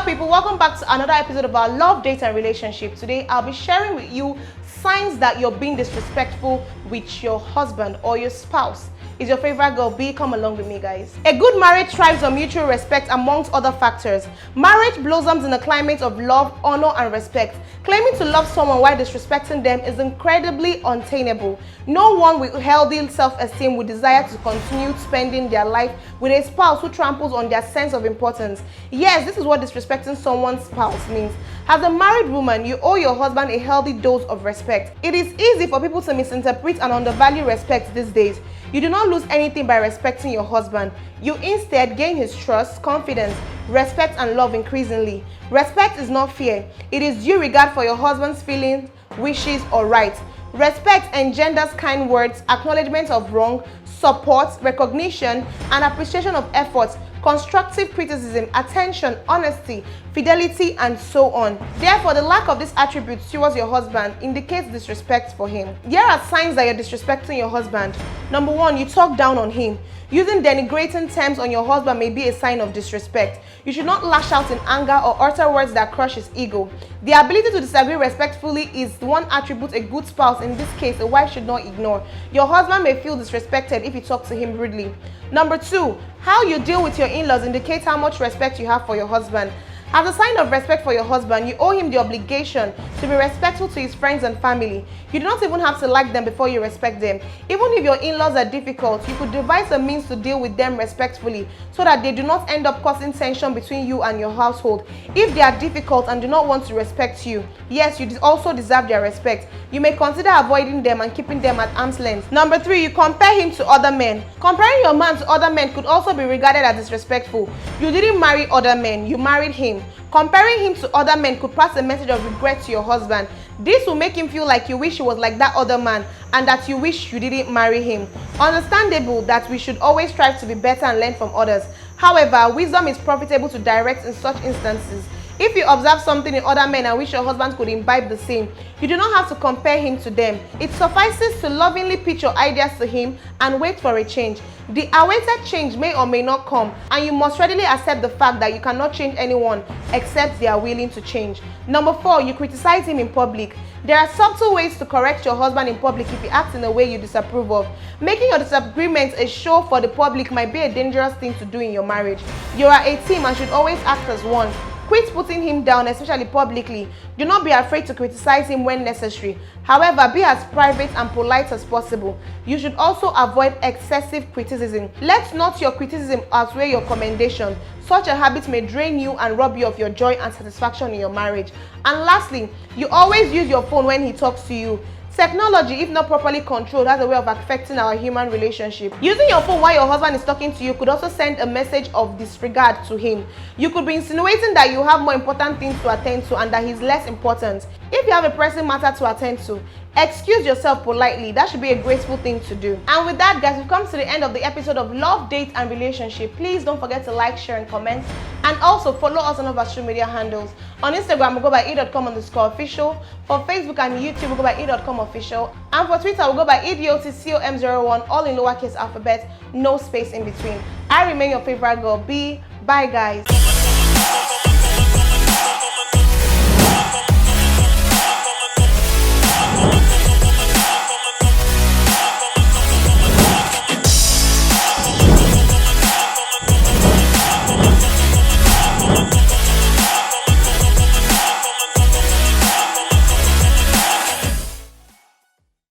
people, welcome back to another episode of our love, date and relationship. Today I'll be sharing with you signs that you're being disrespectful with your husband or your spouse. Is your favorite girl B? Come along with me, guys. A good marriage thrives on mutual respect amongst other factors. Marriage blossoms in a climate of love, honor and respect. Claiming to love someone while disrespecting them is incredibly untenable. No one with healthy self-esteem would desire to continue spending their life with a spouse who tramples on their sense of importance. Yes, this is what disrespecting someone's spouse means. As a married woman, you owe your husband a healthy dose of respect. It is easy for people to misinterpret and undervalue respect these days. You do not lose anything by respecting your husband. You instead gain his trust, confidence, respect and love increasingly. Respect is not fear. It is due regard for your husband's feelings, wishes or rights. Respect engenders kind words, acknowledgement of wrong, support, recognition and appreciation of efforts, constructive criticism, attention, honesty, fidelity and so on. Therefore, the lack of these attributes towards your husband indicates disrespect for him. Here are signs that you're disrespecting your husband. Number 1, you talk down on him. Using denigrating terms on your husband may be a sign of disrespect. You should not lash out in anger or utter words that crush his ego. The ability to disagree respectfully is one attribute a good spouse, in this case a wife, should not ignore. Your husband may feel disrespected if you talk to him rudely. Number 2, how you deal with your in-laws indicates how much respect you have for your husband. As a sign of respect for your husband, you owe him the obligation to be respectful to his friends and family. You do not even have to like them before you respect them. Even if your in-laws are difficult, you could devise a means to deal with them respectfully so that they do not end up causing tension between you and your household. If they are difficult and do not want to respect you, yes, you also deserve their respect. You may consider avoiding them and keeping them at arm's length. Number 3, you compare him to other men. Comparing your man to other men could also be regarded as disrespectful. You didn't marry other men, you married him. Comparing him to other men could pass a message of regret to your husband. This will make him feel like you wish he was like that other man and that you wish you didn't marry him. Understandable that we should always strive to be better and learn from others. However, wisdom is profitable to direct in such instances. If you observe something in other men and wish your husband could imbibe the same, you do not have to compare him to them. It suffices to lovingly pitch your ideas to him and wait for a change. The awaited change may or may not come, and you must readily accept the fact that you cannot change anyone except they are willing to change. Number 4, you criticize him in public. There are subtle ways to correct your husband in public if he acts in a way you disapprove of. Making your disagreement a show for the public might be a dangerous thing to do in your marriage. You are a team and should always act as one. Quit putting him down, especially publicly. Do not be afraid to criticize him when necessary. However, be as private and polite as possible. You should also avoid excessive criticism. Let not your criticism outweigh your commendation. Such a habit may drain you and rob you of your joy and satisfaction in your marriage. And lastly, you always use your phone when he talks to you. Technology, if not properly controlled, has a way of affecting our human relationship. Using your phone while your husband is talking to you could also send a message of disregard to him. You could be insinuating that you have more important things to attend to and that he's less important. If you have a pressing matter to attend to, excuse yourself politely. That should be a graceful thing to do. And with that, guys, we've come to the end of the episode of Love, Date and Relationship. Please don't forget to like, share and comment, and also follow us on all of our social media handles. On Instagram, we'll go by e.com_official. For Facebook and YouTube, we'll go by e.comofficial. And for Twitter, we'll go by edotcom01, all in lowercase alphabet, no space in between. I remain your favorite girl B. Bye, guys.